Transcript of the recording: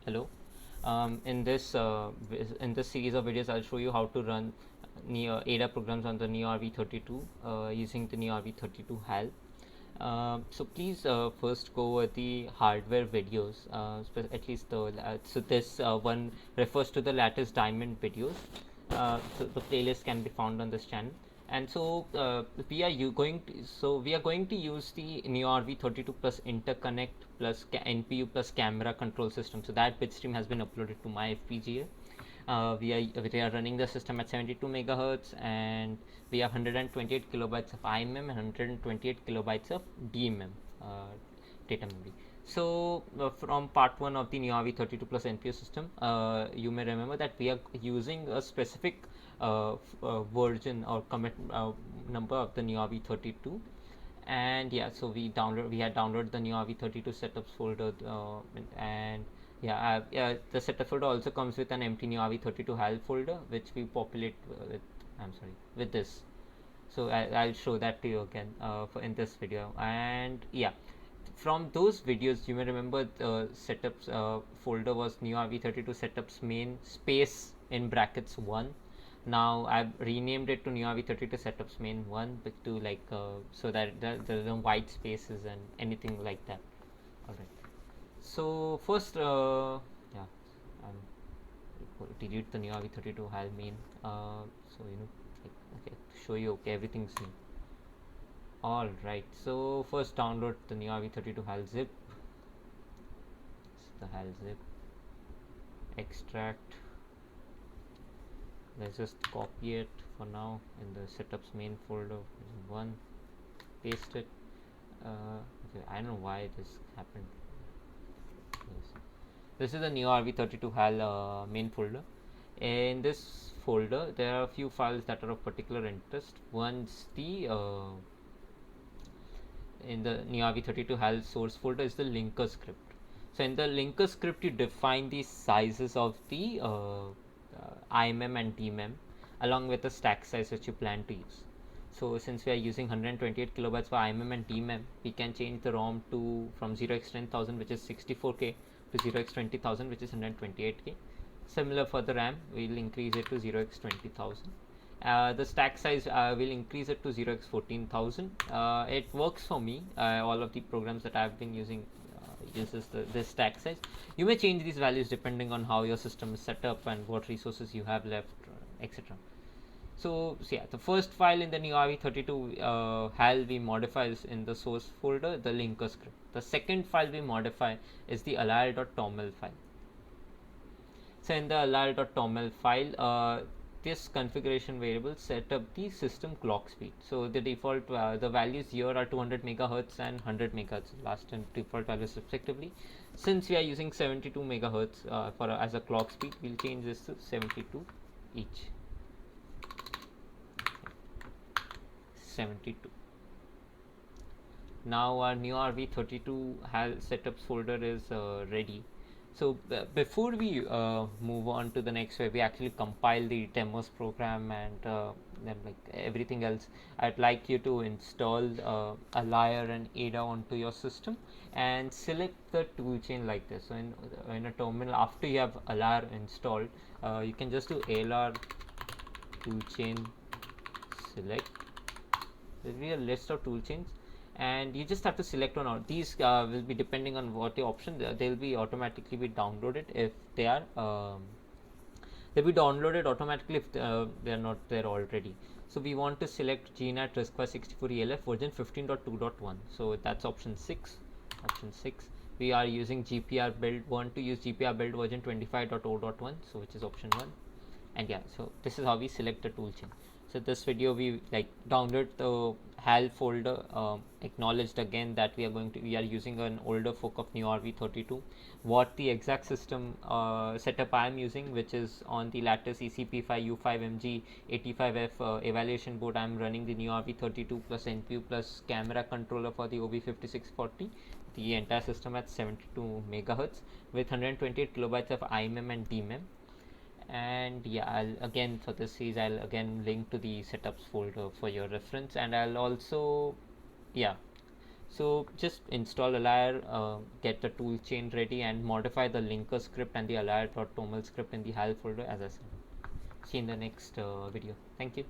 Hello. In this series of videos, I'll show you how to run Neo Ada programs on the Neo RV32 using the Neo RV32 HAL. So please first go over the hardware videos. At least so this one refers to the latest diamond videos. So the playlist can be found on this channel. And so we are going to use the Neo RV32 plus interconnect plus NPU plus camera control system. So that bitstream has been uploaded to my FPGA. We are running the system at 72 megahertz, and we have 128 kilobytes of IMM and 128 kilobytes of DMM data memory. So from part 1 of the Neo RV32 plus NPU system, you may remember that we are using a specific version or commit number of the Neo RV32. And yeah, so we had downloaded the Neo RV32 setups folder, and yeah, the setup folder also comes with an empty Neo RV32 HAL folder, which we populate with, with this. So I'll show that to you again in this video. And yeah, from those videos you may remember the setups folder was Neo RV32 setups main space in brackets 1. Now I've renamed it to Neo RV32 setups main 1 to like so that there are no white spaces and anything like that. Alright, so first yeah, delete the Neo RV32 HAL main, so okay, to show you okay everything's new. Alright, so first download the Neo RV32 HAL zip. It's the HAL zip. Extract. Let's just copy it for now in the setups main folder 1. Paste it. Okay, I don't know why this happened. Yes. This is the Neo RV32 HAL main folder. In this folder, there are a few files that are of particular interest. One's the in the Neo RV32 HAL source folder is the linker script. So in the linker script, you define the sizes of the IMM and DMM along with the stack size which you plan to use. So since we are using 128 kilobytes for IMM and DMM, we can change the ROM to from 0x10000, which is 64k, to 0x20000, which is 128k. Similar for the RAM, we'll increase it to 0x20000. The stack size will increase it to 0x14000. It works for me. All of the programs that I've been using uses this stack size. You may change these values depending on how your system is set up and what resources you have left, etc. So yeah, the first file in the Neo RV32 HAL we modify is in the source folder, the linker script. The second file we modify is the alar.toml file. So in the alar.toml file, this configuration variable set up the system clock speed. So the default the values here are 200 megahertz and 100 megahertz, last and default values respectively. Since we are using 72 megahertz as a clock speed, we'll change this to 72 each. 72. Now our Neo RV32 HAL setups folder is ready. So before we move on to the next where we actually compile the demos program and then like everything else, I'd like you to install alar and Ada onto your system and select the toolchain like this. So in a terminal, after you have alar installed, you can just do alar toolchain select. There will be a list of toolchains, and you just have to select one out. These will be depending on what your option. They'll be automatically be downloaded if they are they'll be downloaded automatically if they are not there already. So we want to select GNAT RISC-V 64 ELF version 15.2.1. So that's option 6. Option 6. We are using GPR build. Want to use GPR build version 25.0.1. So which is option 1. And yeah, so this is how we select the toolchain. So this video we like download the HAL folder, acknowledged again that we are using an older fork of Neo RV32. What the exact system setup I am using, which is on the latest ECP5U5MG 85F evaluation board. I am running the Neo RV32 plus NPU plus camera controller for the OB5640. The entire system at 72 megahertz with 128 kilobytes of IMM and DMM. And yeah, I'll again for this series I'll again link to the setups folder for your reference, and I'll also yeah, So just install Align, get the tool chain ready, and modify the linker script and the align.toml script in the HAL folder as I said. See you in the next video. Thank you.